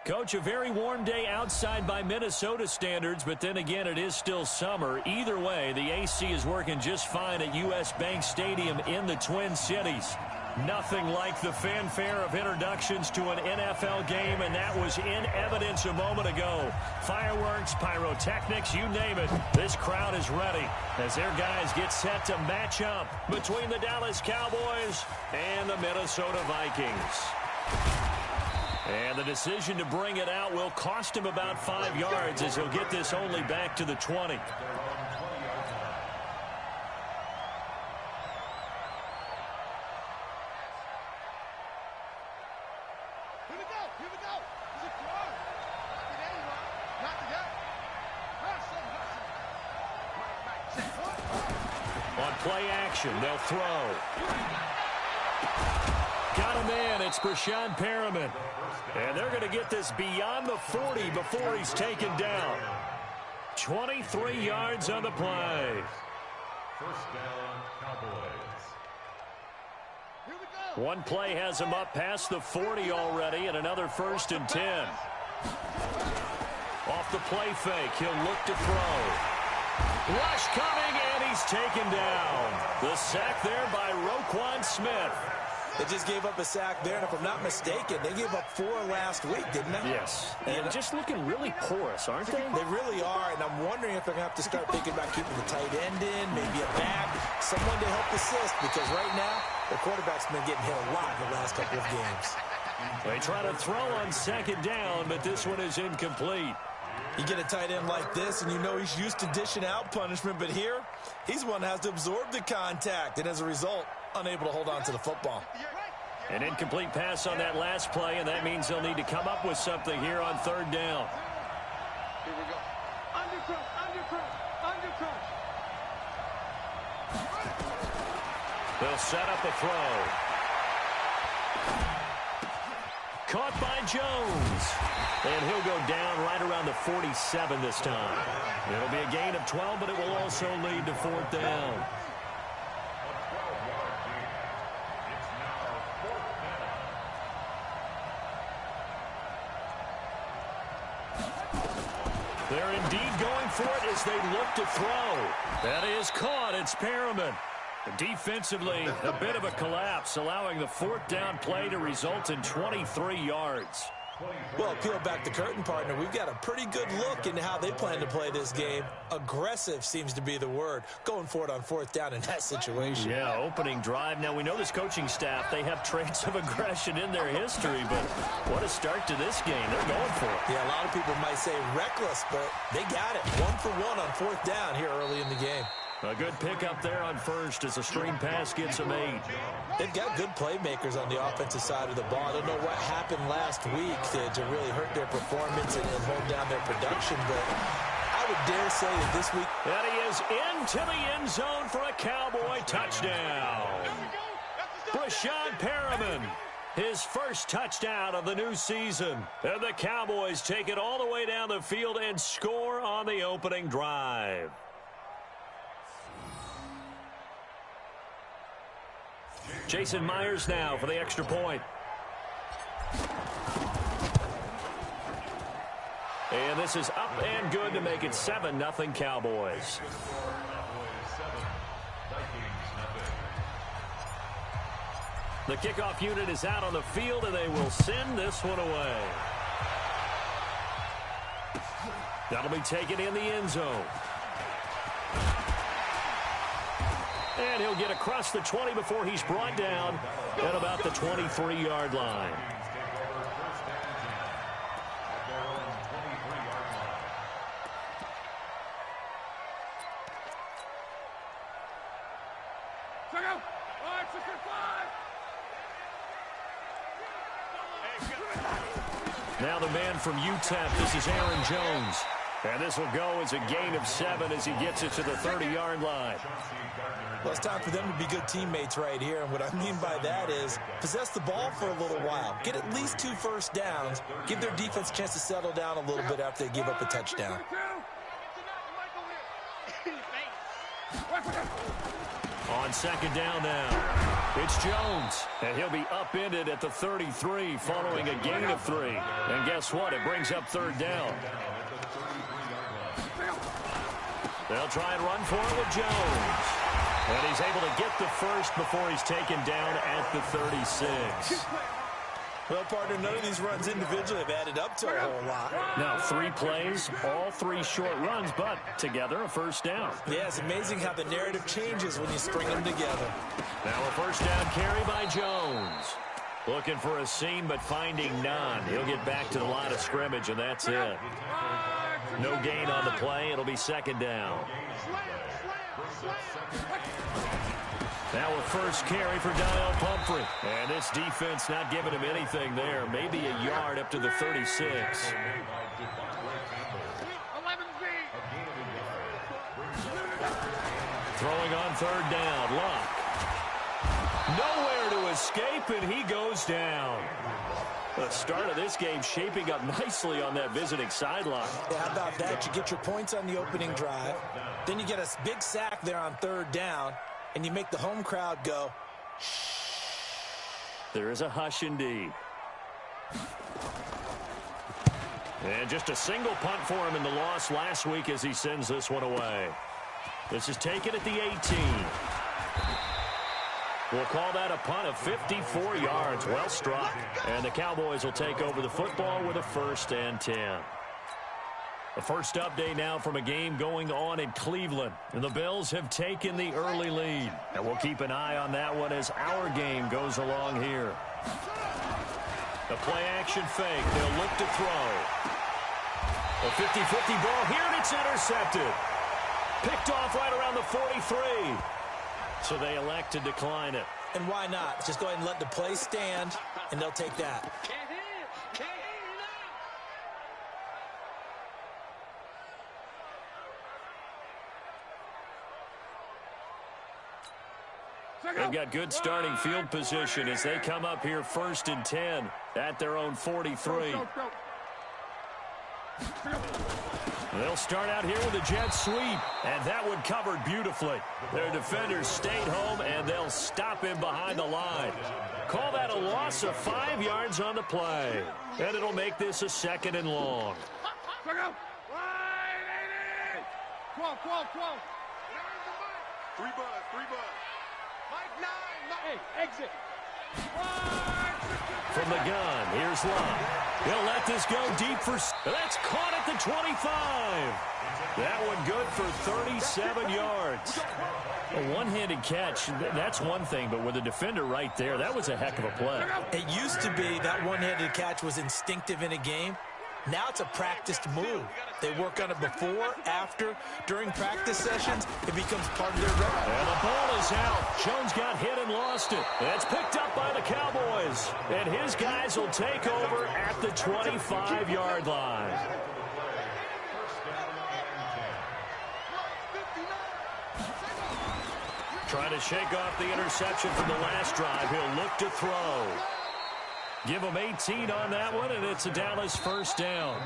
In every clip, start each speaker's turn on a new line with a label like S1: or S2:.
S1: Coach, a very warm day outside by Minnesota standards, but then again, it is still summer. Either way, the AC is working just fine at U.S. Bank Stadium in the Twin Cities. Nothing like the fanfare of introductions to an NFL game, and that was in evidence a moment ago. Fireworks, pyrotechnics, you name it. This crowd is ready as their guys get set to match up between the Dallas Cowboys and the Minnesota Vikings. And the decision to bring it out will cost him about 5 yards as he'll get this only back to the 20. On play action, they'll throw. Got him in. It's Brashad Perriman. And they're going to get this beyond the 40 before he's taken down. 23 yards on the play.
S2: First down, Cowboys.
S1: One play has him up past the 40 already, and another 1st and 10. Off the play fake, he'll look to throw. Rush coming, and he's taken down. The sack there by Roquan Smith.
S3: They just gave up a sack there, and if I'm not mistaken, they gave up 4 last week, didn't they?
S1: Yes. And just looking really porous, aren't they?
S3: They really are, and I'm wondering if they're going to have to start thinking about keeping the tight end in, maybe a back, someone to help assist, because right now, the quarterback's been getting hit a lot in the last couple of games.
S1: They try to throw on 2nd down, but this one is incomplete.
S3: You get a tight end like this, and you know he's used to dishing out punishment, but here, he's one that has to absorb the contact, and as a result, unable to hold on to the football.
S1: An incomplete pass on that last play, and that means they'll need to come up with something here on 3rd down.
S4: Here we go. Undercrush, undercrush, undercrush.
S1: They'll set up a throw. Caught by Jones. And he'll go down right around the 47 this time. It'll be a gain of 12, but it will also lead to 4th down. They're indeed going for it as they look to throw. That is caught. It's Perriman. Defensively, a bit of a collapse, allowing the 4th down play to result in 23 yards.
S3: Well, peel back the curtain, partner. We've got a pretty good look into how they plan to play this game. Aggressive seems to be the word. Going for it on 4th down in that situation.
S1: Yeah, opening drive. Now, we know this coaching staff, they have traits of aggression in their history, but what a start to this game. They're going for it.
S3: Yeah, a lot of people might say reckless, but they got it. 1 for 1 on 4th down here early in the game.
S1: A good pickup there on 1st as a screen pass gets them 8.
S3: They've got good playmakers on the offensive side of the ball. I don't know what happened last week to really hurt their performance and hold down their production, but I would dare say that this week...
S1: And he is into the end zone for a Cowboy touchdown. Brashad Perriman, his first touchdown of the new season. And the Cowboys take it all the way down the field and score on the opening drive. Jason Myers now for the extra point. And this is up and good to make it 7-0 Cowboys. The kickoff unit is out on the field, and they will send this one away. That'll be taken in the end zone. And he'll get across the 20 before he's brought down at about the 23-yard line. Now the man from UTEP, this is Aaron Jones. And this will go as a gain of 7 as he gets it to the 30-yard line.
S3: Well, it's time for them to be good teammates right here. And what I mean by that is possess the ball for a little while. Get at least 2 first downs. Give their defense a chance to settle down a little bit after they give up a touchdown.
S1: On second down now, it's Jones, and he'll be upended at the 33 following a gain of 3. And guess what? It brings up third down. They'll try and run for it with Jones. And he's able to get the first before he's taken down at the 36.
S3: Well, partner, none of these runs individually have added up to a whole lot.
S1: Now, 3 plays, all 3 short runs, but together a first down.
S3: Yeah, it's amazing how the narrative changes when you string them together.
S1: Now a first down carry by Jones. Looking for a seam, but finding none. He'll get back to the line of scrimmage, and that's it. No gain on the play. It'll be second down. Now a first carry for Donnell Pumphrey. And this defense not giving him anything there. Maybe a yard up to the 36. Throwing on third down. Luck. Nowhere to escape, and he goes down. The start of this game shaping up nicely on that visiting sideline.
S3: Yeah, how about that? You get your points on the opening drive. Then you get a big sack there on third down. And you make the home crowd go,
S1: there is a hush indeed. And just a single punt for him in the loss last week as he sends this one away. This is taken at the 18. We'll call that a punt of 54 yards. Well struck. And the Cowboys will take over the football with a 1st and 10. The first update now from a game going on in Cleveland. And the Bills have taken the early lead. And we'll keep an eye on that one as our game goes along here. The play-action fake. They'll look to throw. A 50-50 ball here, and it's intercepted. Picked off right around the 43. So they elect to decline it.
S3: And why not? Just go ahead and let the play stand, and they'll take that.
S1: They've got good starting field position as they come up here 1st and 10 at their own 43. They'll start out here with a jet sweep, and that one covered beautifully. Their defenders stayed home, and they'll stop him behind the line. Call that a loss of 5 yards on the play, and it'll make this a 2nd and long.
S4: 12. 3 bud. Mike 9. Hey, exit.
S1: From the gun, here's Love. He'll let this go deep for... That's caught at the 25. That one good for 37 yards. A one-handed catch, that's one thing, but with a defender right there, that was a heck of a play.
S3: It used to be that one-handed catch was instinctive in a game. Now it's a practiced move. They work on it before, after, during practice sessions. It becomes part of their rep.
S1: And the ball is out. Jones got hit and lost it. It's picked up by the Cowboys. And his guys will take over at the 25-yard line. Trying to shake off the interception from the last drive. He'll look to throw. Give him 18 on that one, and it's a Dallas first down.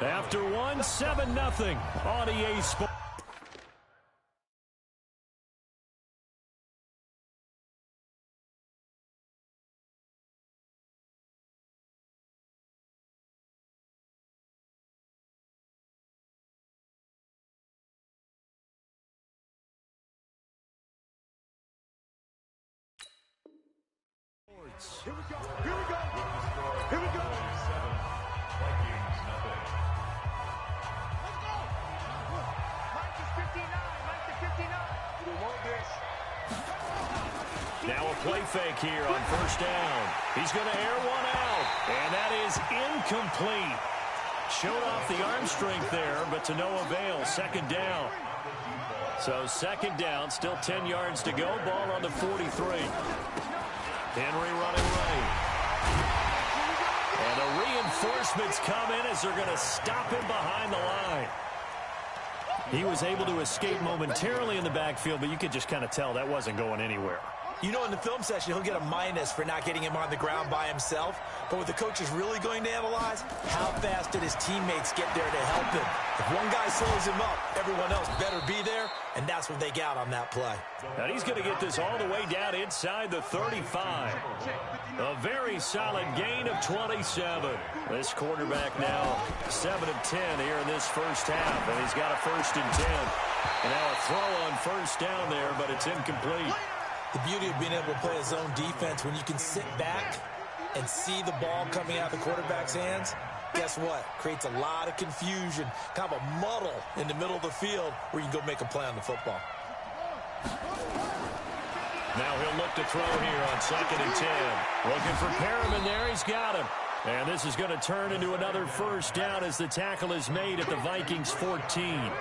S1: After one, 7-0 on EA Sports.
S4: Here we go. Here we go. Vikings, nothing. Let's go. Mike is 59. We want this.
S1: Now a play fake here on first down. He's going to air one out. And that is incomplete. Showed off the arm strength there, but to no avail. Second down. So second down, still 10 yards to go. Ball on the 43. Henry running right. And the reinforcements come in as they're going to stop him behind the line. He was able to escape momentarily in the backfield, but you could just kind of tell that wasn't going anywhere.
S3: You know, in the film session, he'll get a minus for not getting him on the ground by himself. But what the coach is really going to analyze, how fast did his teammates get there to help him? If one guy slows him up, everyone else better be there, and that's what they got on that play.
S1: And he's going to get this all the way down inside the 35. A very solid gain of 27. This quarterback now 7 of 10 here in this first half, and he's got a 1st and 10. And now a throw on first down there, but it's incomplete.
S3: The beauty of being able to play a zone defense, when you can sit back and see the ball coming out of the quarterback's hands, guess what? Creates a lot of confusion, kind of a muddle in the middle of the field where you can go make a play on the football.
S1: Now he'll look to throw here on 2nd and 10. Looking for Perriman there. He's got him. And this is going to turn into another first down as the tackle is made at the Vikings 14.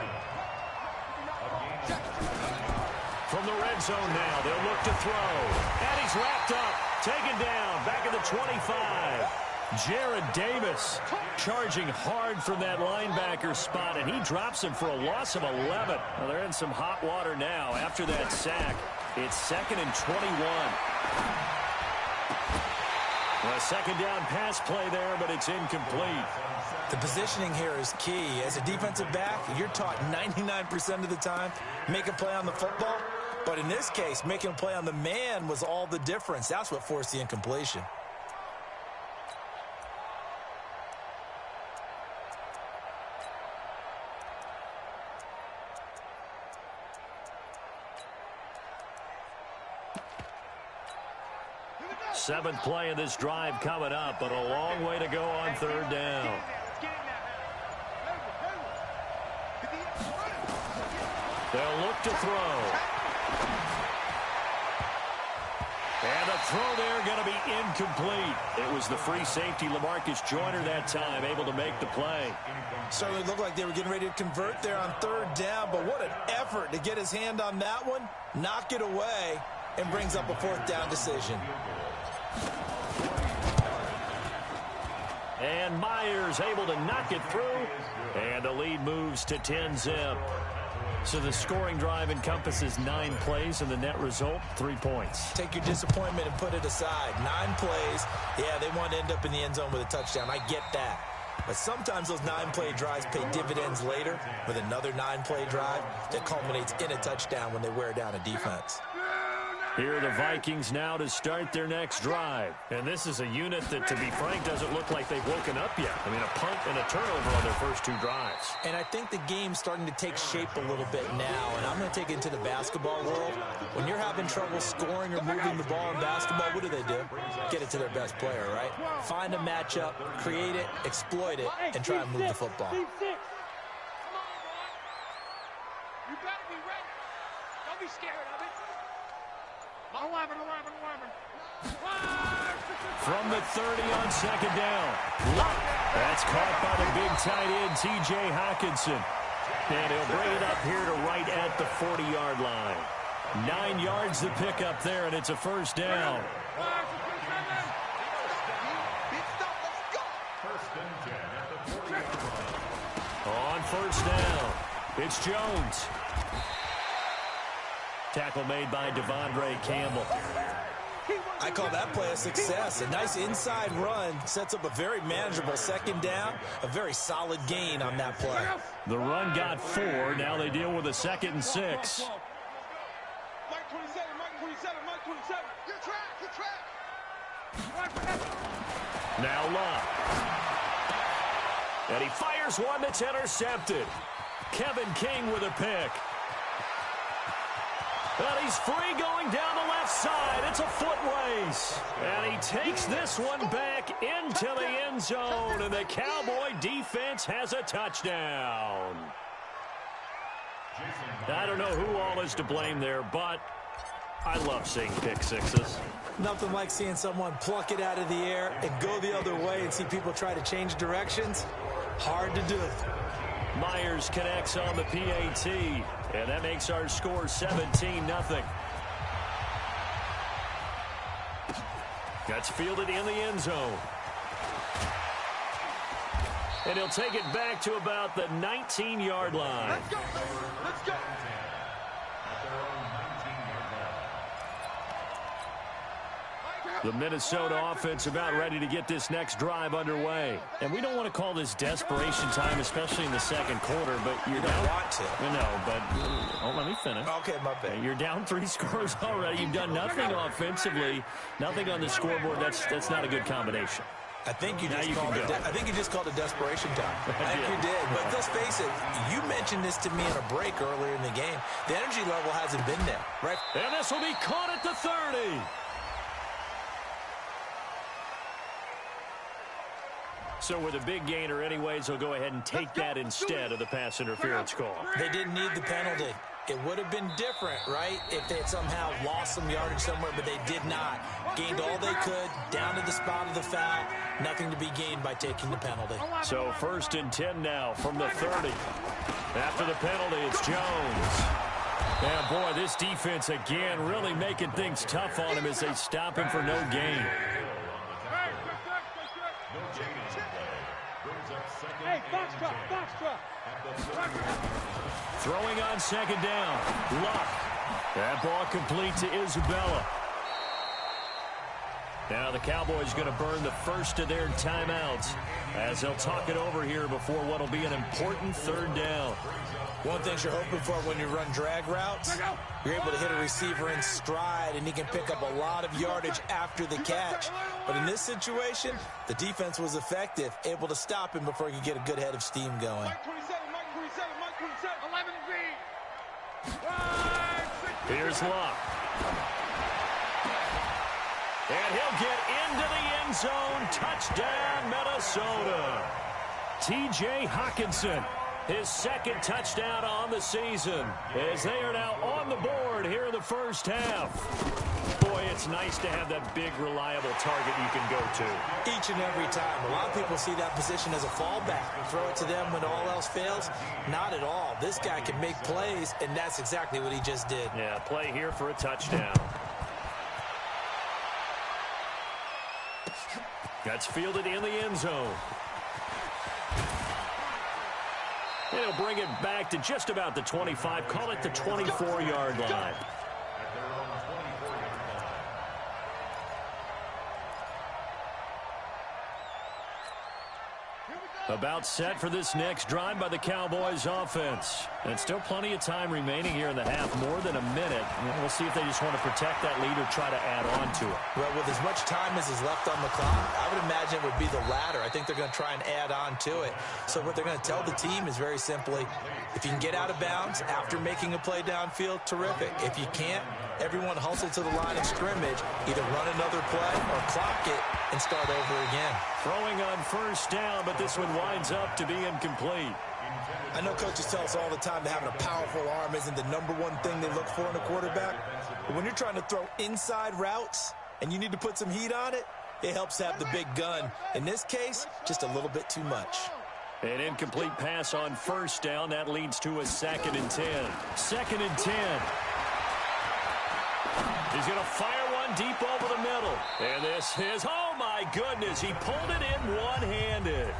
S1: From the red zone now, they'll look to throw. And he's wrapped up, taken down, back at the 25. Jared Davis charging hard from that linebacker spot, and he drops him for a loss of 11. Well, they're in some hot water now after that sack. It's 2nd and 21. A 2nd down pass play there, but it's incomplete.
S3: The positioning here is key. As a defensive back, you're taught 99% of the time, make a play on the football. But in this case, making a play on the man was all the difference. That's what forced the incompletion.
S1: Seventh play of this drive coming up, but a long way to go on 3rd down. They'll look to throw. And the throw there going to be incomplete. It was the free safety, LaMarcus Joyner, that time, able to make the play.
S3: Certainly looked like they were getting ready to convert there on 3rd down, but what an effort to get his hand on that one, knock it away, and brings up a 4th down decision.
S1: And Myers able to knock it through, and the lead moves to 10-zip. So the scoring drive encompasses 9 plays, and the net result, 3 points.
S3: Take your disappointment and put it aside. 9 plays. Yeah, they want to end up in the end zone with a touchdown. I get that. But sometimes those 9-play drives pay dividends later with another 9-play drive that culminates in a touchdown when they wear down a defense.
S1: Here are the Vikings now to start their next drive. And this is a unit that, to be frank, doesn't look like they've woken up yet. I mean, a punt and a turnover on their first 2 drives.
S3: And I think the game's starting to take shape a little bit now. And I'm going to take it into the basketball world. When you're having trouble scoring or moving the ball in basketball, what do? Get it to their best player, right? Find a matchup, create it, exploit it, and try and move the football.
S4: You better be ready. Don't be scared of it. 11.
S1: From the 30 on 2nd down. That's caught by the big tight end, T.J. Hawkinson. And he'll bring it up here to right at the 40-yard line. 9 yards to pick up there, and it's a 1st down. On 1st down, it's Jones. Tackle made by Devondre Campbell.
S3: I call that play a success. A nice inside run sets up a very manageable 2nd down. A very solid gain on that play.
S1: The run got 4. Now they deal with a 2nd and 6.
S4: Mike 27. Your track.
S1: Now Love. And he fires one that's intercepted. Kevin King with a pick. And he's free going down the left side. It's a foot race. And he takes this one back into the end zone. And the Cowboy defense has a touchdown. I don't know who all is to blame there, but I love seeing pick sixes.
S3: Nothing like seeing someone pluck it out of the air and go the other way and see people try to change directions. Hard to do.
S1: Myers connects on the PAT, and that makes our score 17-0. That's fielded in the end zone. And he'll take it back to about the 19-yard line.
S4: Let's go.
S1: The Minnesota offense about ready to get this next drive underway. And we don't want to call this desperation time, especially in the second quarter, but you're down.
S3: Want to.
S1: No, but let me finish.
S3: Okay, my bad.
S1: You're down 3 scores already. You've done nothing offensively, nothing on the scoreboard. That's not a good combination.
S3: I think you just called it desperation time. I think you did. But let's face it, you mentioned this to me in a break earlier in the game. The energy level hasn't been there, right?
S1: And this will be caught at the 30. So with a big gainer anyways, he'll go ahead and take that instead of the pass interference call.
S3: They didn't need the penalty. It would have been different, right, if they had somehow lost some yardage somewhere, but they did not. Gained all they could, down to the spot of the foul. Nothing to be gained by taking the penalty.
S1: So 1st and 10 now from the 30. After the penalty, it's Jones. And, boy, this defense, again, really making things tough on him as they stop him for no gain.
S4: Hey, box truck.
S1: Throwing on 2nd down. Luck. That ball complete to Isabella. Now the Cowboys going to burn the first of their timeouts as they'll talk it over here before what will be an important 3rd down.
S3: One thing you're hoping for when you run drag routes, you're able to hit a receiver in stride, and he can pick up a lot of yardage after the catch. But in this situation, the defense was effective, able to stop him before he could get a good head of steam going.
S4: Mike 27, 11 green.
S1: Here's Luck. And he'll get into the end zone. Touchdown, Minnesota. T.J. Hockenson, his 2nd touchdown on the season, as they are now on the board here in the first half. Boy, it's nice to have that big, reliable target you can go to.
S3: Each and every time. A lot of people see that position as a fallback. Throw it to them when all else fails. Not at all. This guy can make plays, and that's exactly what he just did.
S1: Yeah, play here for a touchdown. That's fielded in the end zone. And he'll bring it back to just about the 25. Call it the 24-yard line. About set for this next drive by the Cowboys offense. And still plenty of time remaining here in the half, more than a minute. We'll see if they just want to protect that lead or try to add on to it.
S3: Well, with as much time as is left on the clock, I would imagine it would be the latter. I think they're going to try and add on to it. So what they're going to tell the team is very simply, if you can get out of bounds after making a play downfield, terrific. If you can't, everyone hustle to the line of scrimmage, either run another play or clock it and start over again.
S1: Throwing on 1st down, but this one winds up to be incomplete.
S3: I know coaches tell us all the time that having a powerful arm isn't the #1 thing they look for in a quarterback. But when you're trying to throw inside routes and you need to put some heat on it, it helps to have the big gun. In this case, just a little bit too much.
S1: An incomplete pass on 1st down. That leads to a 2nd and 10. 2nd and 10. He's going to fire one deep over the middle. And this is, oh my goodness, he pulled it in one-handed.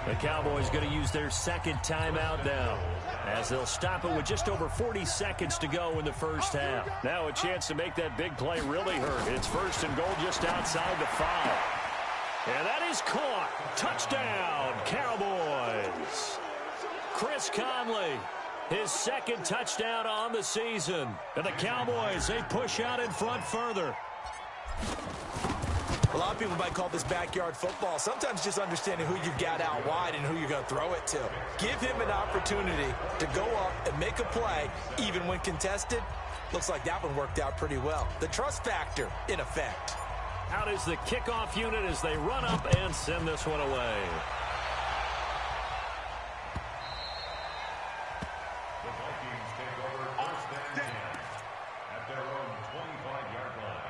S1: The Cowboys going to use their 2nd timeout now, as they'll stop it with just over 40 seconds to go in the first half. Now a chance to make that big play really hurt. It's 1st and goal just outside the 5. And that is caught. Touchdown, Cowboys. Chris Conley, his 2nd touchdown on the season. And the Cowboys, they push out in front further.
S3: A lot of people might call this backyard football. Sometimes just understanding who you've got out wide and who you're going to throw it to. Give him an opportunity to go up and make a play, even when contested. Looks like that one worked out pretty well. The trust factor, in effect.
S1: Out is the kickoff unit as they run up and send this one away.
S2: The Vikings take over 1st and 10 at their own 25-yard line.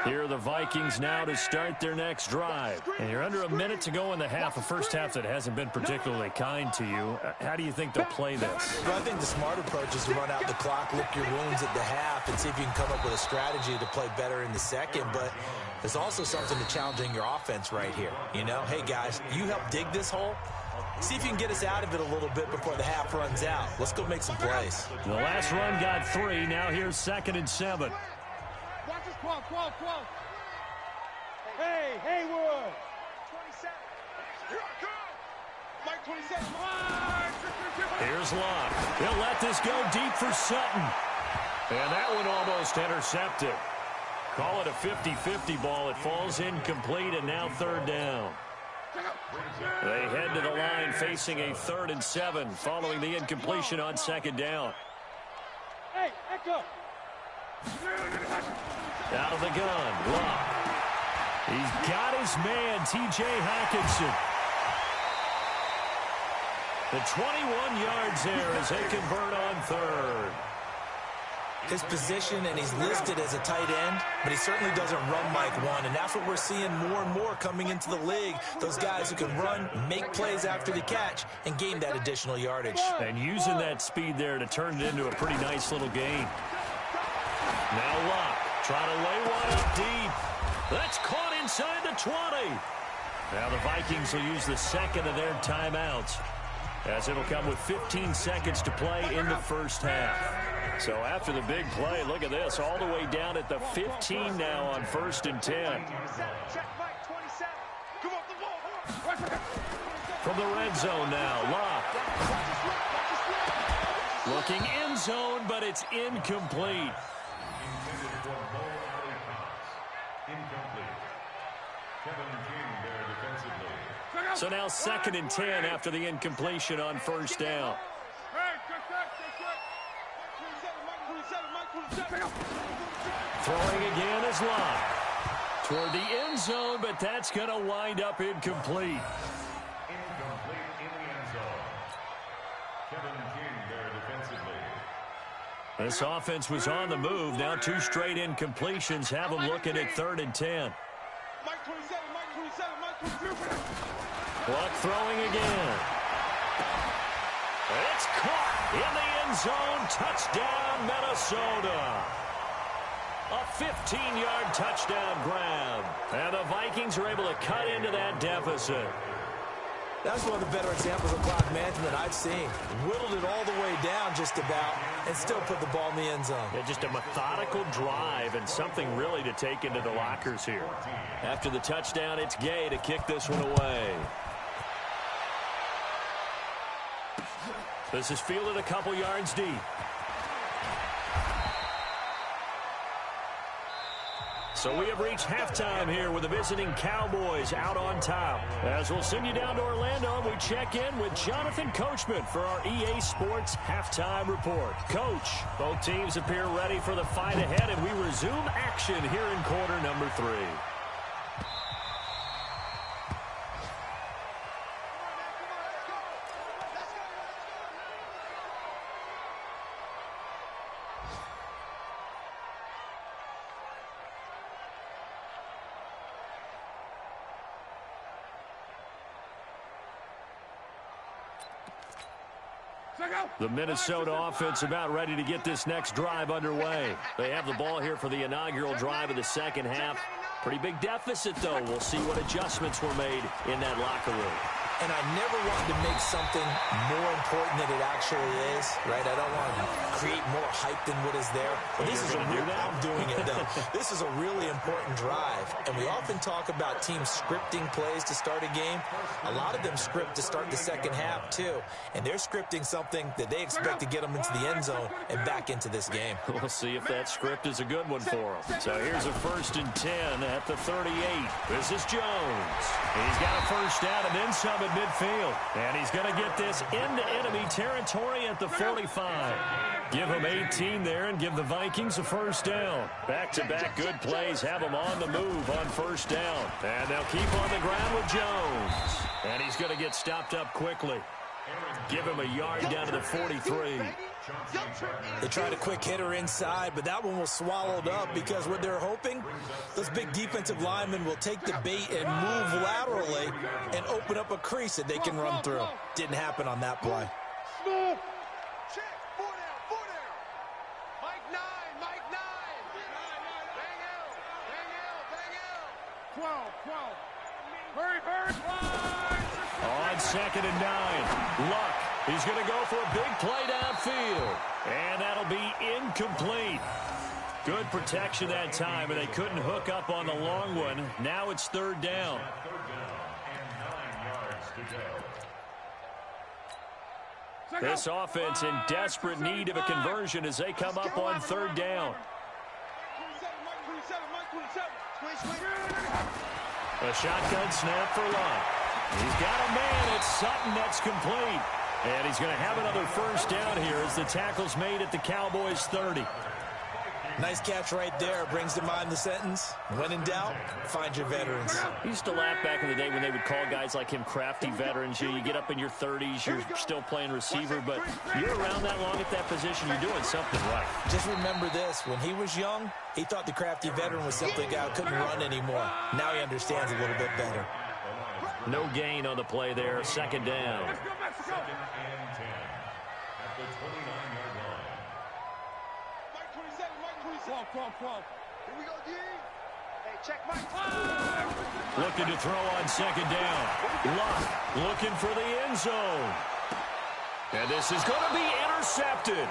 S1: Here are the Vikings now to start their next drive. And you're under a minute to go in the half, a first half that hasn't been particularly kind to you. How do you think they'll play this?
S3: Well, I think the smart approach is to run out the clock, lick your wounds at the half, and see if you can come up with a strategy to play better in the second. But there's also something to challenging your offense right here. You know, hey, guys, you help dig this hole. See if you can get us out of it a little bit before the half runs out. Let's go make some plays.
S1: The last run got 3. Now here's 2nd and 7.
S4: 12. Hey, Haywood. 27. Here I come. Mike 27.
S1: Here's Locke. He'll let this go deep for Sutton. And that one almost intercepted. Call it a 50-50 ball. It falls incomplete, and now third down. They head to the line facing a 3rd and 7 following the incompletion on second down.
S4: Hey, Echo.
S1: Out of the gun, Locke. He's got his man, T.J. Hawkinson. The 21 yards there as they convert on third.
S3: His position, and he's listed as a tight end, but he certainly doesn't run like one, and that's what we're seeing more and more coming into the league. Those guys who can run, make plays after the catch, and gain that additional yardage.
S1: And using that speed there to turn it into a pretty nice little game. Now Locke trying to lay one up deep. That's caught inside the 20. Now the Vikings will use the second of their timeouts, as it'll come with 15 seconds to play in the first half. So after the big play, look at this, all the way down at the 15 now on 1st and 10. From the red zone now, Locke. Looking end zone, but it's incomplete. So now 2nd and 10 after the incompletion on 1st down. Throwing again is Locke. Toward the end zone, but that's going to wind up incomplete.
S2: Incomplete in the end zone. Kevin King there defensively.
S1: This offense was on the move. Now 2 straight incompletions have them looking at 3rd and 10. Locke throwing again. It's caught in the end zone. Touchdown, Minnesota. A 15-yard touchdown grab. And the Vikings are able to cut into that deficit.
S3: That's one of the better examples of clock management I've seen. Whittled it all the way down just about and still put the ball in the end zone.
S1: Yeah, just a methodical drive and something really to take into the lockers here. After the touchdown, it's Gay to kick this one away. This is fielded a couple yards deep. So we have reached halftime here with the visiting Cowboys out on top. As we'll send you down to Orlando, we check in with Jonathan Coachman for our EA Sports Halftime Report. Coach, both teams appear ready for the fight ahead, and we resume action here in quarter number 3. The Minnesota offense about ready to get this next drive underway. They have the ball here for the inaugural drive of the second half. Pretty big deficit, though. We'll see what adjustments were made in that locker room.
S3: And I never wanted to make something more important than it actually is, right? I don't want to create more hype than what is there. But this is a real, I'm doing it, though. This is a really important drive. And we often talk about teams scripting plays to start a game. A lot of them script to start the second half, too. And they're scripting something that they expect to get them into the end zone and back into this game.
S1: We'll see if that script is a good one for them. So here's a 1st and 10 at the 38. This is Jones. He's got a first down and then some at midfield. And he's going to get this into enemy territory at the 45. Give him 18 there and give the Vikings a first down. Back-to-back good plays have them on the move on first down. And they'll keep on the ground with Jones. And he's going to get stopped up quickly. Give him a yard down to the 43.
S3: They tried a quick hitter inside, but that one was swallowed up because what they're hoping, those big defensive linemen will take the bait and move laterally and open up a crease that they can run through. Didn't happen on that play.
S4: Check. 4 down. Mike 9. Bang out. 12. Hurry.
S1: On 2nd and 9, Luck. He's going to go for a big play downfield. And that'll be incomplete. Good protection that time, and they couldn't hook up on the long one. Now it's third down.
S2: Third down and 9 yards to go.
S1: This offense in desperate need of a conversion as they come up on third down. A shotgun snap for Luck. He's got a man. It's Sutton that's complete. And he's going to have another first down here as the tackle's made at the Cowboys' 30.
S3: Nice catch right there. Brings to mind the sentence, when in doubt, find your veterans.
S1: I used to laugh back in the day when they would call guys like him crafty veterans. You get up in your 30s, you're still playing receiver, but you're around that long at that position, you're doing something right.
S3: Just remember this. When he was young, he thought the crafty veteran was simply a guy who couldn't run anymore. Now he understands a little bit better.
S1: No gain on the play there. Second down.
S2: Second and 10 at the 29-yard line.
S4: Here we go, D. Hey, check Mike.
S1: Looking to throw on second down. Luck looking for the end zone. And this is going to be intercepted.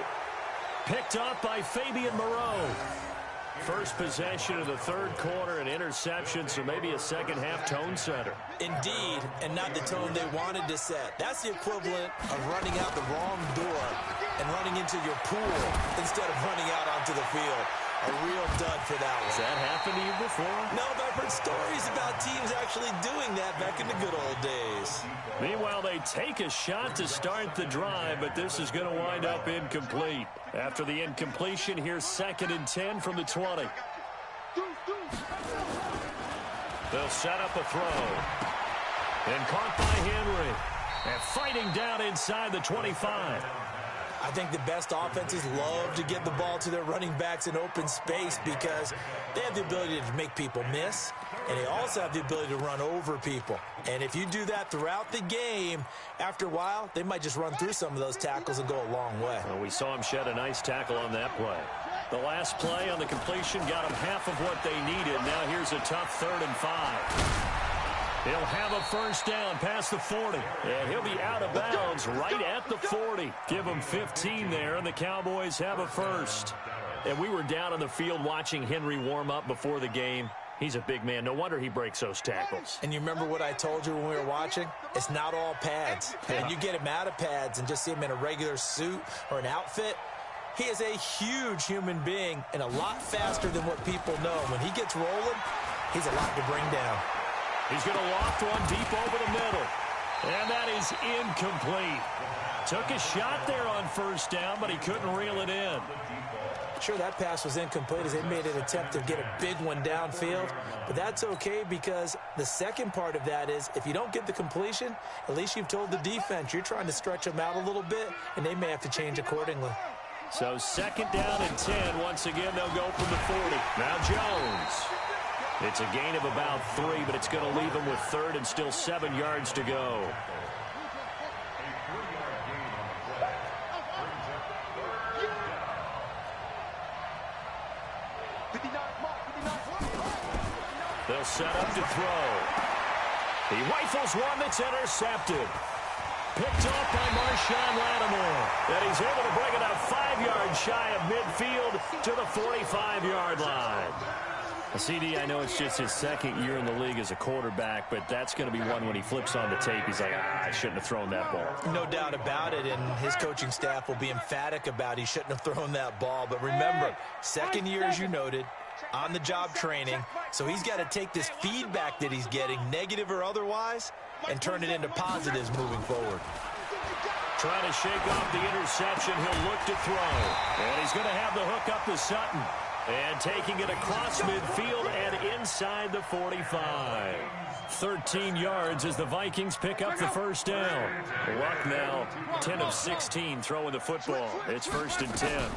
S1: Picked up by Fabian Moreau. First possession of the third quarter, an interception, so maybe a second-half tone setter.
S3: Indeed, and not the tone they wanted to set. That's the equivalent of running out the wrong door and running into your pool instead of running out onto the field. A real dud for that one.
S1: Has that happened to you before?
S3: No, but I've heard stories about teams actually doing that back in the good old days.
S1: Meanwhile, they take a shot to start the drive, but this is going to wind up incomplete. After the incompletion, here's second and 10 from the 20. They'll set up a throw. And caught by Henry. And fighting down inside the 25.
S3: I think the best offenses love to get the ball to their running backs in open space because they have the ability to make people miss, and they also have the ability to run over people. And if you do that throughout the game, after a while, they might just run through some of those tackles and go a long way.
S1: Well, we saw him shed a nice tackle on that play. The last play on the completion got them half of what they needed. Now here's a tough 3rd and 5. He'll have a first down past the 40. And he'll be out of bounds right at the 40. Give him 15 there, and the Cowboys have a first. And we were down on the field watching Henry warm up before the game. He's a big man. No wonder he breaks those tackles.
S3: And you remember what I told you when we were watching? It's not all pads. And you get him out of pads and just see him in a regular suit or an outfit. He is a huge human being and a lot faster than what people know. When he gets rolling, he's a lot to bring down.
S1: He's going to loft one deep over the middle. And that is incomplete. Took a shot there on first down, but he couldn't reel it in.
S3: Sure, that pass was incomplete as they made an attempt to get a big one downfield. But that's okay because the second part of that is if you don't get the completion, at least you've told the defense you're trying to stretch them out a little bit, and they may have to change accordingly.
S1: So second down and 10. Once again, they'll go from the 40. Now Jones. It's a gain of about 3, but it's going to leave them with 3rd and still 7 yards to go. They'll set up to throw. He rifles one that's intercepted. Picked off by Marshawn Lattimore. And he's able to bring it up 5 yards shy of midfield to the 45-yard line. CD, I know it's just his second year in the league as a quarterback, but that's going to be one when he flips on the tape. He's like, I shouldn't have thrown that ball.
S3: No doubt about it, and his coaching staff will be emphatic about he shouldn't have thrown that ball. But remember, second year, as you noted, on-the-job training, so he's got to take this feedback that he's getting, negative or otherwise, and turn it into positives moving forward.
S1: Trying to shake off the interception, he'll look to throw. And he's going to have the hook up to Sutton. And taking it across midfield and inside the 45. 13 yards as the Vikings pick up the first down. Luck now 10 of 16 throwing the football. It's 1st and 10.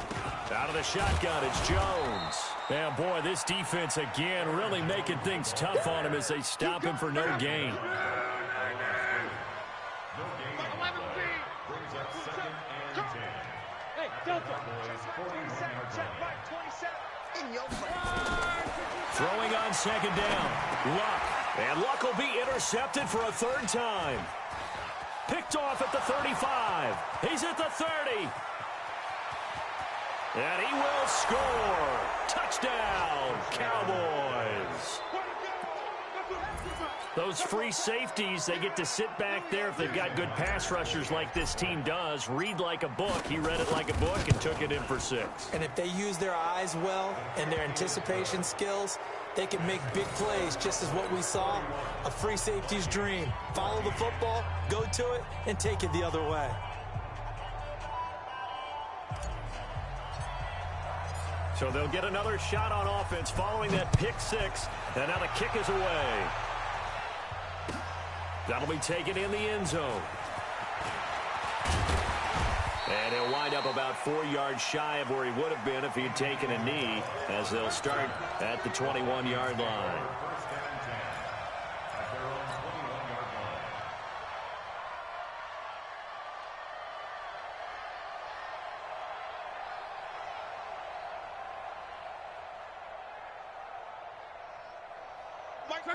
S1: Out of the shotgun, it's Jones. And boy, this defense again really making things tough on him as they stop him for no gain.
S4: Hey, Delta.
S1: Throwing on second down. Luck. And Luck will be intercepted for a 3rd time. Picked off at the 35. He's at the 30. And he will score. Touchdown, Cowboys. Those free safeties, they get to sit back there if they've got good pass rushers like this team does. Read like a book. He read it like a book and took it in for 6.
S3: And if they use their eyes well and their anticipation skills, they can make big plays, just as what we saw, a free safety's dream. Follow the football, go to it, and take it the other way.
S1: So they'll get another shot on offense following that pick 6. And now the kick is away. That'll be taken in the end zone. And he'll wind up about 4 yards shy of where he would have been if he had taken a knee, as they'll start at the 21-yard line.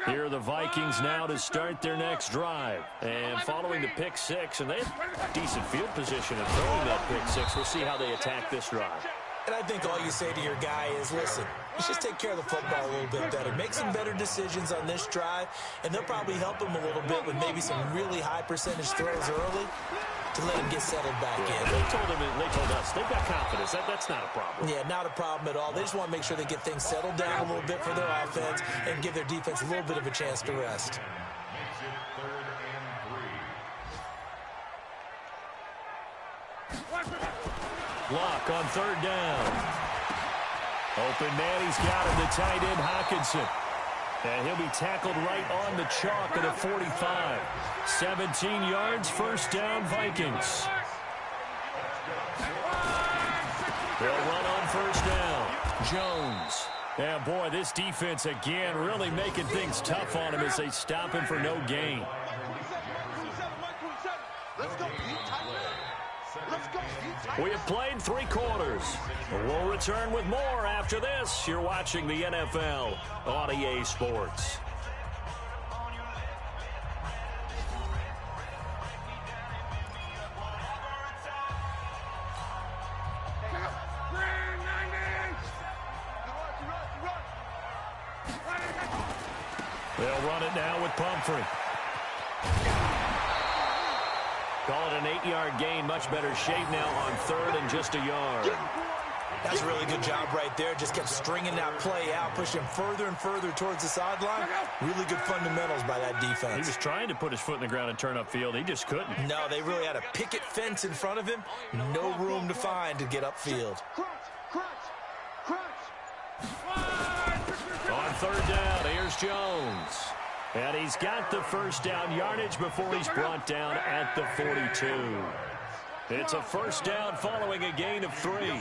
S1: Here are the Vikings now to start their next drive. And following the pick 6, and they have decent field position in throwing that pick 6. We'll see how they attack this drive.
S3: And I think all you say to your guy is, listen, let's just take care of the football a little bit better. Make some better decisions on this drive, and they'll probably help him a little bit with maybe some really high percentage throws early to let him get settled back in.
S1: They told us they've got confidence. That's not a problem.
S3: Yeah, not a problem at all. They just want to make sure they get things settled down a little bit for their offense and give their defense a little bit of a chance to rest.
S1: Block on 3rd down. Open man, he's got him, the tight end Hockenson. And he'll be tackled right on the chalk at a 45. 17 yards, 1st down, Vikings. They'll run on 1st down. Jones. And boy, this defense again really making things tough on him as they stop him for no gain. We have played 3 quarters. We'll return with more after this. You're watching the NFL on EA Sports. They'll run it now with Pumphrey. Call it an 8-yard gain. Much better shape now on 3rd and just a yard.
S3: That's a really good job right there. Just kept stringing that play out, pushing him further and further towards the sideline. Really good fundamentals by that defense.
S1: He was trying to put his foot in the ground and turn upfield. He just couldn't.
S3: No, they really had a picket fence in front of him. No room to find to get upfield.
S1: On 3rd down, here's Jones. And he's got the 1st down yardage before he's brought down at the 42. It's a 1st down following a gain of 3.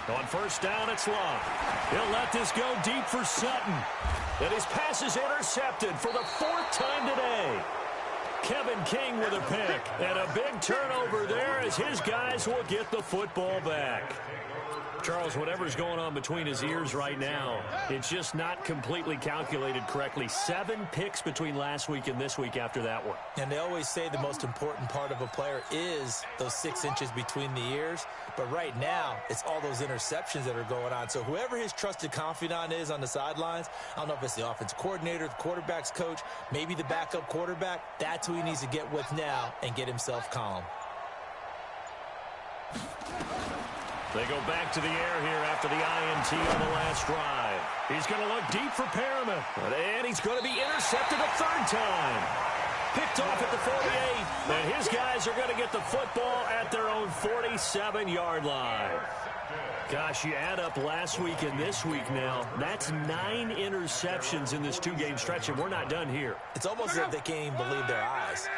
S1: On 1st down, it's Love. He'll let this go deep for Sutton. And his pass is intercepted for the 4th time today. Kevin King with a pick. And a big turnover there as his guys will get the football back. Charles, whatever's going on between his ears right now, it's just not completely calculated correctly. 7 picks between last week and this week after that one.
S3: And they always say the most important part of a player is those 6 inches between the ears. But right now, it's all those interceptions that are going on. So whoever his trusted confidant is on the sidelines, I don't know if it's the offense coordinator, the quarterback's coach, maybe the backup quarterback, that's who he needs to get with now and get himself calm.
S1: They go back to the air here after the INT on the last drive. He's going to look deep for Perriman. And he's going to be intercepted a 3rd time. Picked off at the 48. And his guys are going to get the football at their own 47-yard line. Gosh, you add up last week and this week now. That's 9 interceptions in this 2-game stretch, and we're not done here.
S3: It's almost as if they can't even believe their eyes.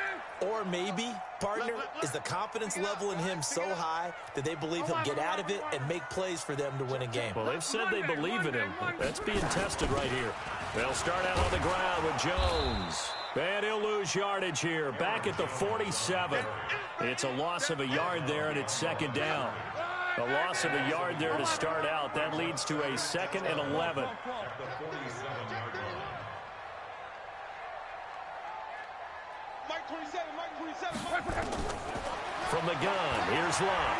S3: Or maybe, partner, is the confidence level in him so high that they believe he'll get out of it and make plays for them to win a game.
S1: Well, they've said they believe in him. That's being tested right here. They'll start out on the ground with Jones. And he'll lose yardage here. Back at the 47. It's a loss of a yard there, and it's 2nd down. A loss of a yard there to start out. That leads to a 2nd and 11.
S4: Mike 27, Mike 27.
S1: From the gun, here's Love.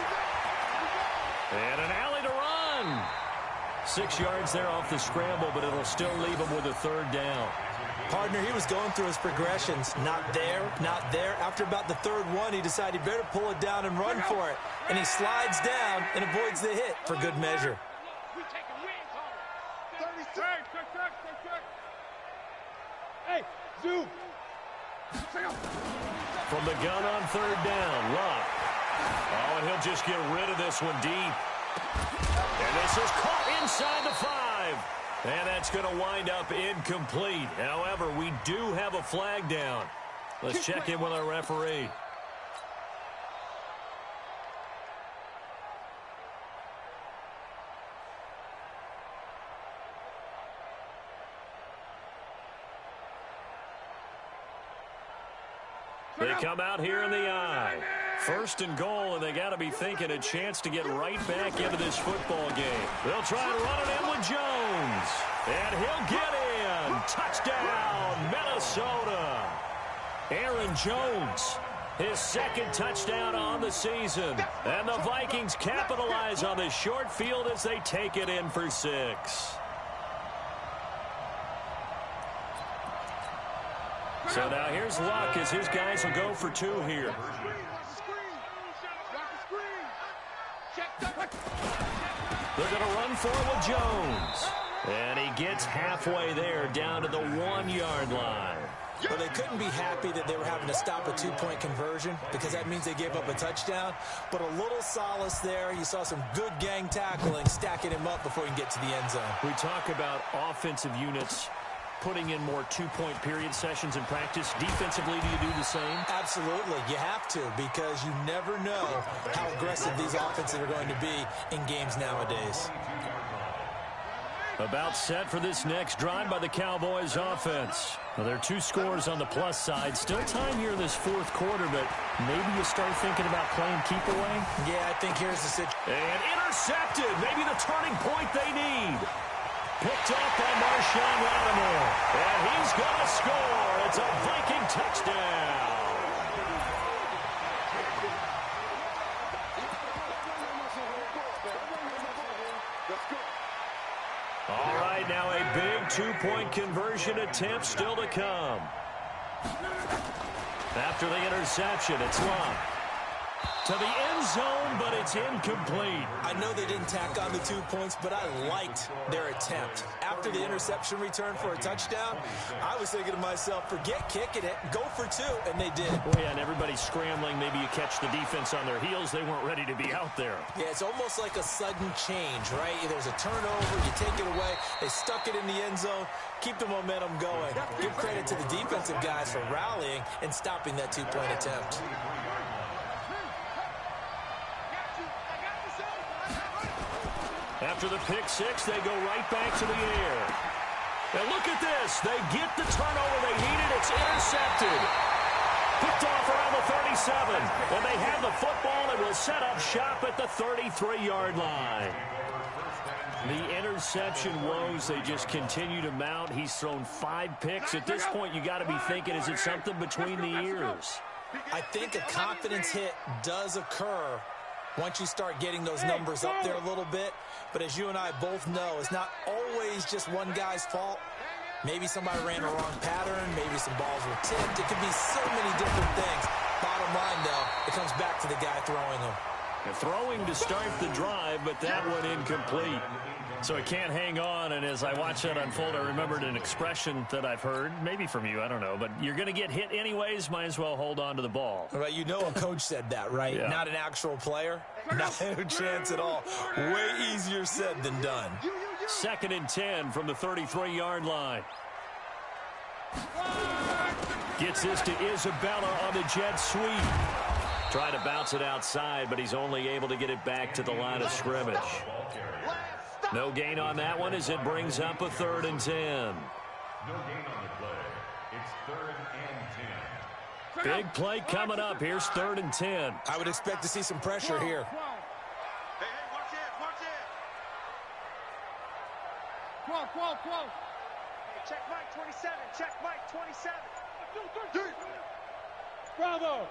S1: And an alley to run. 6 yards there off the scramble, but it'll still leave him with a third down.
S3: Partner, he was going through his progressions. Not there, not there. After about the third one, he decided he better pull it down and run for it. And he slides down and avoids the hit for good measure.
S4: We taking wins on him. 36. Hey, zoom.
S1: From the gun on third down, Love. Oh, and he'll just get rid of this one deep. And this is caught inside the 5. And that's going to wind up incomplete. However, we do have a flag down. Let's check in with our referee. They come out here in the eye. First and goal, and they got to be thinking a chance to get right back into this football game. They'll try and run it in with Jones. And he'll get in. Touchdown, Minnesota. Aaron Jones, his second touchdown on the season. And the Vikings capitalize on this short field as they take it in for 6. So now here's Luck as his guys will go for 2 here. They're going to run for it with Jones. And he gets halfway there down to the 1-yard line.
S3: Well, they couldn't be happy that they were having to stop a 2-point conversion because that means they gave up a touchdown. But a little solace there. You saw some good gang tackling, stacking him up before he can get to the end zone.
S1: We talk about offensive units putting in more 2-point period sessions in practice. Defensively, do you do the same?
S3: Absolutely. You have to because you never know how aggressive these offenses are going to be in games nowadays.
S1: About set for this next drive by the Cowboys offense. Well, there are 2 scores on the plus side. Still time here in this fourth quarter, but maybe you start thinking about playing keep away?
S3: Yeah, I think here's the situation.
S1: And intercepted. Maybe the turning point they need. Picked up by Marshawn Lattimore. And he's going to score. It's a Viking touchdown. All right, now a big 2-point conversion attempt still to come. After the interception, it's Love. To the end zone, but it's incomplete.
S3: I know they didn't tack on the 2 points, but I liked their attempt. After the interception return for a touchdown, I was thinking to myself, forget kicking it, go for 2, and they did.
S1: Oh, yeah, and everybody's scrambling. Maybe you catch the defense on their heels. They weren't ready to be out there.
S3: Yeah, it's almost like a sudden change, right? There's a turnover, you take it away, they stuck it in the end zone, keep the momentum going. Give credit to the defensive guys for rallying and stopping that 2-point attempt.
S1: After the pick 6, they go right back to the air. And look at this. They get the turnover they needed. It's intercepted. Picked off around the 37. And they have the football and will set up shop at the 33-yard line. The interception woes, they just continue to mount. He's thrown 5 picks. At this point, you got to be thinking, is it something between the ears?
S3: I think a confidence hit does occur once you start getting those numbers up there a little bit. But as you and I both know, it's not always just one guy's fault. Maybe somebody ran a wrong pattern. Maybe some balls were tipped. It could be so many different things. Bottom line, though, it comes back to the guy throwing them.
S1: Throwing to start the drive, but that one incomplete. So he can't hang on, and as I watch that unfold, I remembered an expression that I've heard, maybe from you, I don't know, but you're going to get hit anyways, might as well hold on to the ball.
S3: Right, you know a coach said that, right?
S1: Yeah.
S3: Not an actual player. Not a chance at all. Way easier said than done.
S1: 2nd and 10 from the 33-yard line. Gets this to Isabella on the jet sweep. Trying to bounce it outside, but he's only able to get it back to the line of scrimmage. No gain on that one as it brings up a 3rd and 10.
S2: No gain on the play. It's 3rd and 10.
S1: Big play coming up. Here's 3rd and 10.
S3: I would expect to see some pressure here.
S4: Hey, watch it, watch it. Hey, check Mike 27, check Mike 27. Bravo.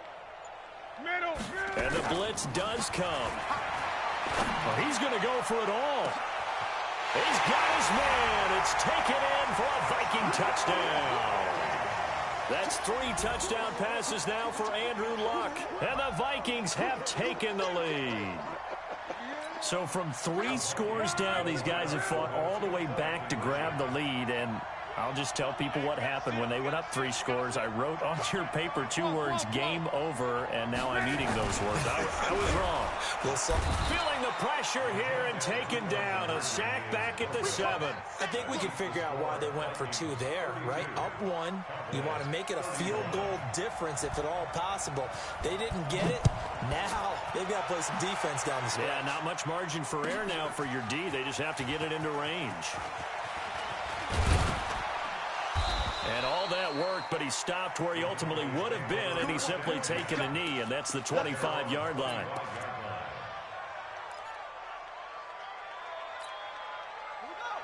S4: Middle.
S1: And the blitz does come. Well, he's going to go for it all. He's got his man. It's taken in for a Viking touchdown. That's 3 touchdown passes now for Andrew Luck. And the Vikings have taken the lead. So from 3 scores down, these guys have fought all the way back to grab the lead. And I'll just tell people what happened when they went up 3 scores. I wrote on your paper 2 words, game over, and now I'm eating those words. I was wrong. Feeling the pressure here and taken down. A sack back at the 7.
S3: I think we can figure out why they went for 2 there, right? Up 1. You want to make it a field goal difference if at all possible. They didn't get it. Now they've got to play some defense down the stretch.
S1: Yeah, not much margin for error now for your D. They just have to get it into range. And all that worked, but he stopped where he ultimately would have been, and he's simply taken a knee, and that's the 25-yard line.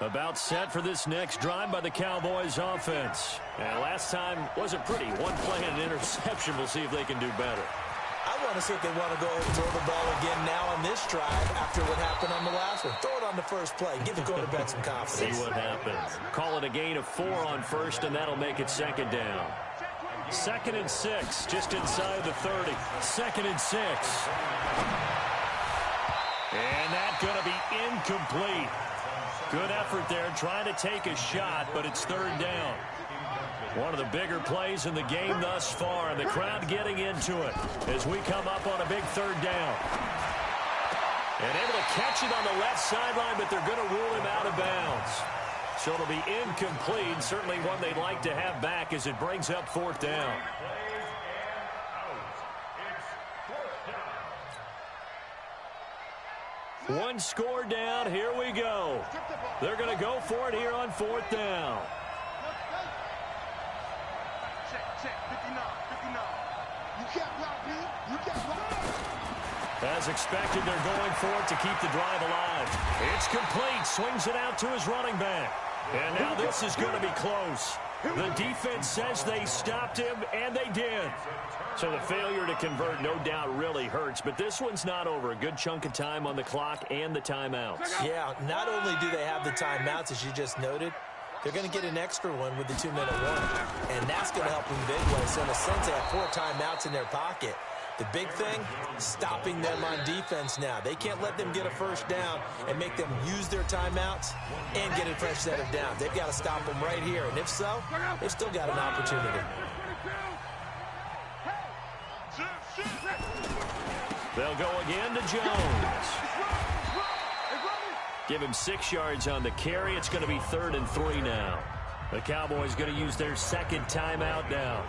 S1: About set for this next drive by the Cowboys offense. And last time wasn't pretty. 1 play and an interception. We'll see if they can do better.
S3: I want to see if they want to go ahead and throw the ball again now on this drive after what happened on the last one. Throw it on the first play. Give the quarterback some confidence.
S1: See what happens. Call it a gain of 4 on first, and that'll make it 2nd down. 2nd and 6, just inside the 30. 2nd and 6. And that's going to be incomplete. Good effort there, trying to take a shot, but it's 3rd down. One of the bigger plays in the game thus far, and the crowd getting into it as we come up on a big 3rd down. And able to catch it on the left sideline, but they're going to rule him out of bounds. So it'll be incomplete, certainly one they'd like to have back as it brings up 4th down. One score down, here we go. They're going to go for it here on 4th down. As expected, they're going for it to keep the drive alive. It's complete. Swings it out to his running back. And now this is going to be close. The defense says they stopped him, and they did. So the failure to convert, no doubt, really hurts. But this one's not over. A good chunk of time on the clock and the timeouts.
S3: Yeah, not only do they have the timeouts, as you just noted, they're going to get an extra one with the 2-minute warning. And that's going to help them big way. So in a sense, they have 4 timeouts in their pocket. The big thing, stopping them on defense now. They can't let them get a first down and make them use their timeouts and get a fresh set of downs. They've got to stop them right here. And if so, they've still got an opportunity.
S1: They'll go again to Jones. Give him 6 yards on the carry. It's going to be 3rd and 3 now. The Cowboys going to use their 2nd timeout now.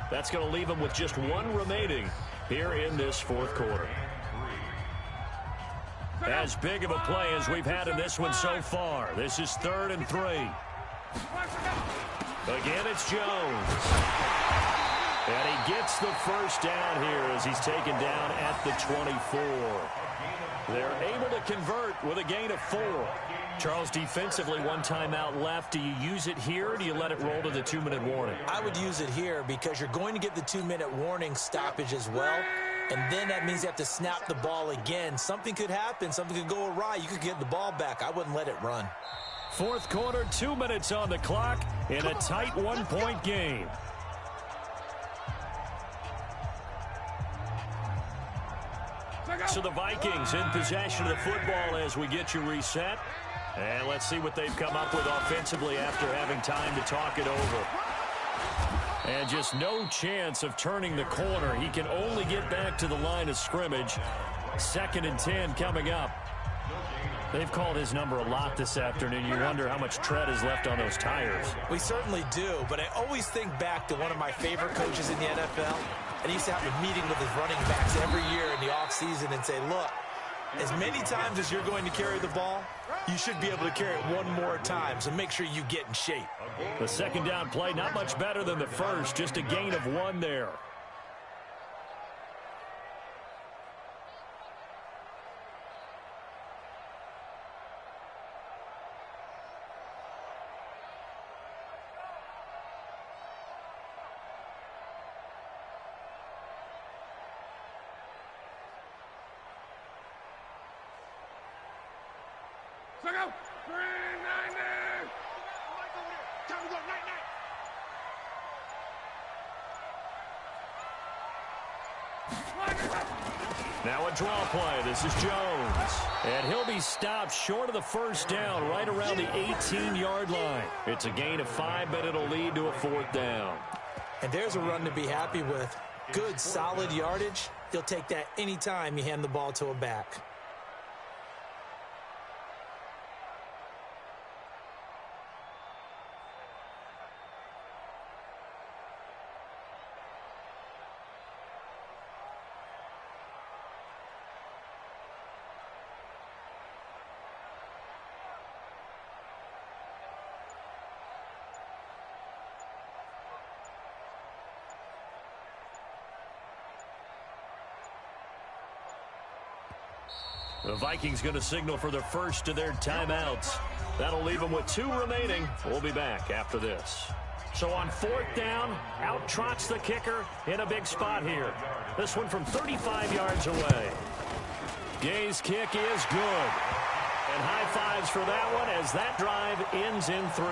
S1: That's going to leave them with just 1 remaining here in this 4th quarter. As big of a play as we've had in this one so far. This is 3rd and 3. Again, it's Jones. And he gets the first down here as he's taken down at the 24. They're able to convert with a gain of 4. Charles, defensively, 1 timeout left. Do you use it here, or do you let it roll to the 2-minute warning?
S3: I would use it here because you're going to get the 2-minute warning stoppage as well. And then that means you have to snap the ball again. Something could happen. Something could go awry. You could get the ball back. I wouldn't let it run.
S1: 4th quarter, 2 minutes on the clock in a tight 1-point game. So the Vikings in possession of the football as we get you reset. And let's see what they've come up with offensively after having time to talk it over. And just no chance of turning the corner. He can only get back to the line of scrimmage. 2nd and 10 coming up. They've called his number a lot this afternoon. You wonder how much tread is left on those tires.
S3: We certainly do, but I always think back to one of my favorite coaches in the NFL. And he used to have a meeting with his running backs every year in the offseason and say, look, as many times as you're going to carry the ball, you should be able to carry it 1 more time, so make sure you get in shape.
S1: The 2nd down play, not much better than the first, just a gain of 1 there. Now a draw play. This is Jones. And he'll be stopped short of the first down right around the 18-yard line. It's a gain of 5, but it'll lead to a 4th down.
S3: And there's a run to be happy with. Good, solid yardage. You'll take that anytime you hand the ball to a back.
S1: The Vikings going to signal for the first of their timeouts. That'll leave them with 2 remaining. We'll be back after this. So on 4th down, out trots the kicker in a big spot here. This one from 35 yards away. Gay's kick is good. And high fives for that one as that drive ends in 3.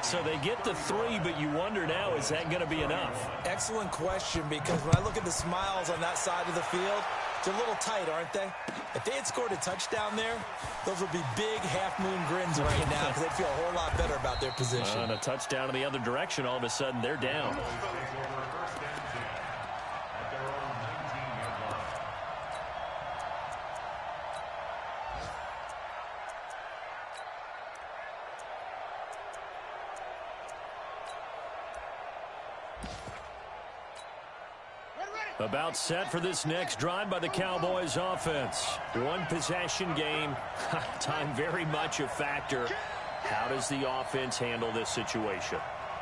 S1: So they get to 3, but you wonder now, is that going to be enough?
S3: Excellent question, because when I look at the smiles on that side of the field, they're a little tight, aren't they? If they had scored a touchdown there, those would be big half-moon grins right now because they'd feel a whole lot better about their position.
S1: And a touchdown in the other direction, all of a sudden they're down. About set for this next drive by the Cowboys offense. 1 possession game. Time very much a factor. How does the offense handle this situation?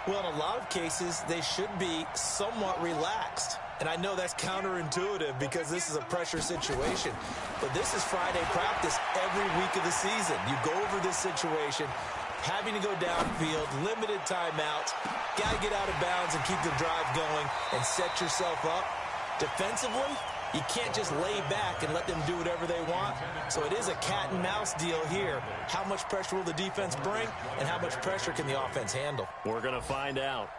S3: Well, in a lot of cases, they should be somewhat relaxed. And I know that's counterintuitive because this is a pressure situation. But this is Friday practice every week of the season. You go over this situation, having to go downfield, limited timeouts, got to get out of bounds and keep the drive going and set yourself up. Defensively, you can't just lay back and let them do whatever they want. So it is a cat and mouse deal here. How much pressure will the defense bring, and how much pressure can the offense handle?
S1: We're going to find out.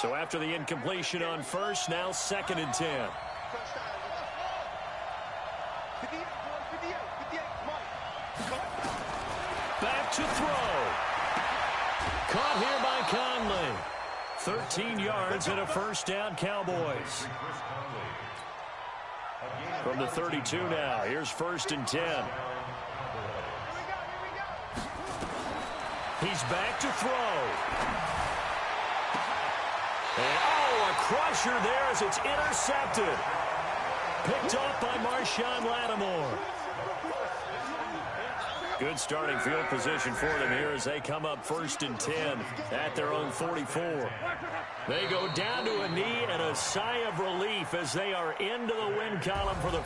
S1: So after the incompletion on first, now 2nd and 10. Back to throw. Caught here by Conley. 13 yards and a first down, Cowboys. From the 32 now, here's 1st and 10. He's back to throw. And a crusher there as it's intercepted. Picked off by Marshawn Lattimore. Good starting field position for them here as they come up 1st and 10 at their own 44. They go down to a knee and a sigh of relief as they are into the win column for the